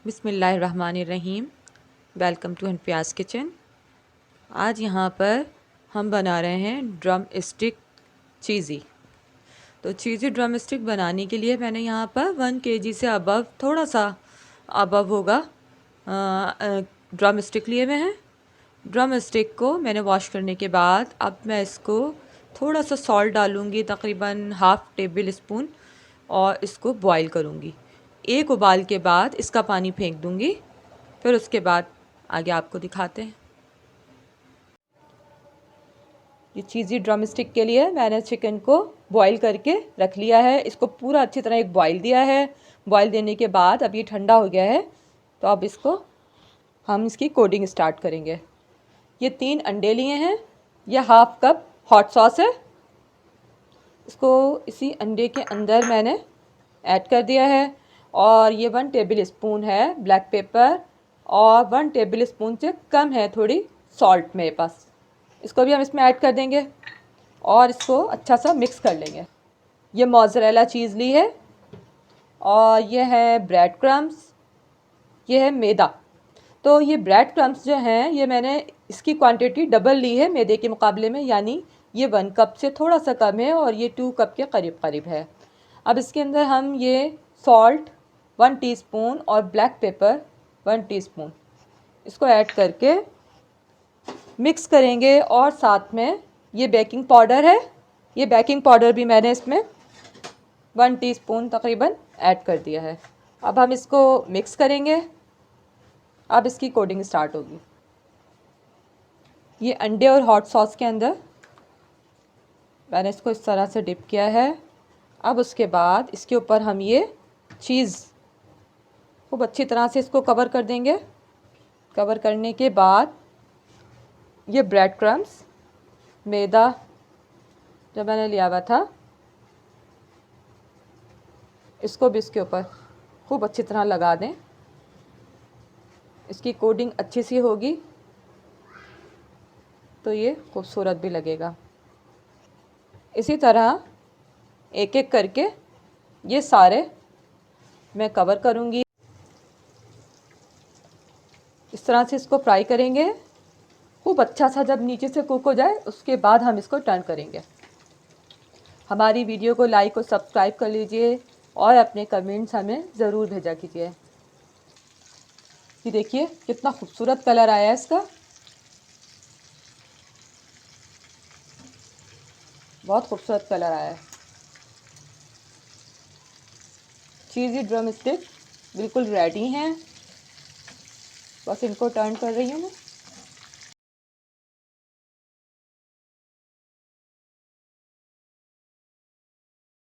बिस्मिल्लाहिर्रहमानिर्रहीम। Welcome to Hanfiya's kitchen. आज यहाँ पर हम बना रहे हैं ड्रम स्टिक चीज़ी। तो चीज़ी ड्रम स्टिक बनाने के लिए मैंने यहाँ पर 1 kg से अबव, थोड़ा सा अबव होगा, ड्रम स्टिक लिए हुए हैं। ड्रम स्टिक को मैंने वॉश करने के बाद अब मैं इसको थोड़ा सा सॉल्ट डालूँगी, तकरीबन हाफ़ टेबल स्पून, और इसको बॉईल करूँगी। एक उबाल के बाद इसका पानी फेंक दूँगी। फिर उसके बाद आगे आपको दिखाते हैं। ये चीज़ी ड्रम स्टिक के लिए मैंने चिकन को बॉईल करके रख लिया है। इसको पूरा अच्छी तरह एक बॉईल दिया है। बॉईल देने के बाद अब ये ठंडा हो गया है, तो अब हम इसकी कोटिंग स्टार्ट करेंगे। ये 3 अंडे लिए हैं। यह हाफ़ कप हॉट सॉस है। इसको इसी अंडे के अंदर मैंने ऐड कर दिया है। और ये 1 टेबल स्पून है ब्लैक पेपर, और 1 टेबल स्पून से कम है थोड़ी सॉल्ट मेरे पास। इसको भी हम इसमें ऐड कर देंगे और इसको अच्छा सा मिक्स कर लेंगे। ये मोज़रेला चीज़ ली है, और ये है ब्रेड क्रम्स, ये है मैदा। तो ये ब्रेड क्रम्स जो हैं, ये मैंने इसकी क्वांटिटी डबल ली है मैदे के मुकाबले में, यानी ये 1 कप से थोड़ा सा कम है और ये 2 कप के करीब करीब है। अब इसके अंदर हम ये सॉल्ट 1 टीस्पून और ब्लैक पेपर 1 टीस्पून इसको ऐड करके मिक्स करेंगे। और साथ में ये बेकिंग पाउडर है, ये बेकिंग पाउडर भी मैंने इसमें 1 टीस्पून तकरीबन ऐड कर दिया है। अब हम इसको मिक्स करेंगे। अब इसकी कोटिंग स्टार्ट होगी। ये अंडे और हॉट सॉस के अंदर मैंने इसको इस तरह से डिप किया है। अब उसके बाद इसके ऊपर हम ये चीज़ खूब अच्छी तरह से इसको कवर कर देंगे। कवर करने के बाद ये ब्रेड क्रम्स, मैदा जो मैंने लिया हुआ था, इसको भी इसके ऊपर खूब अच्छी तरह लगा दें। इसकी कोटिंग अच्छी सी होगी तो ये खूबसूरत भी लगेगा। इसी तरह एक एक करके ये सारे मैं कवर करूँगी। इस तरह से इसको फ्राई करेंगे खूब अच्छा सा। जब नीचे से कुक हो जाए उसके बाद हम इसको टर्न करेंगे। हमारी वीडियो को लाइक और सब्सक्राइब कर लीजिए और अपने कमेंट्स हमें ज़रूर भेजा कीजिए। ये देखिए कितना खूबसूरत कलर आया है इसका, बहुत खूबसूरत कलर आया है। चीज़ी ड्रम स्टिक बिल्कुल रेडी हैं, बस इनको टर्न कर रही हूँ मैं।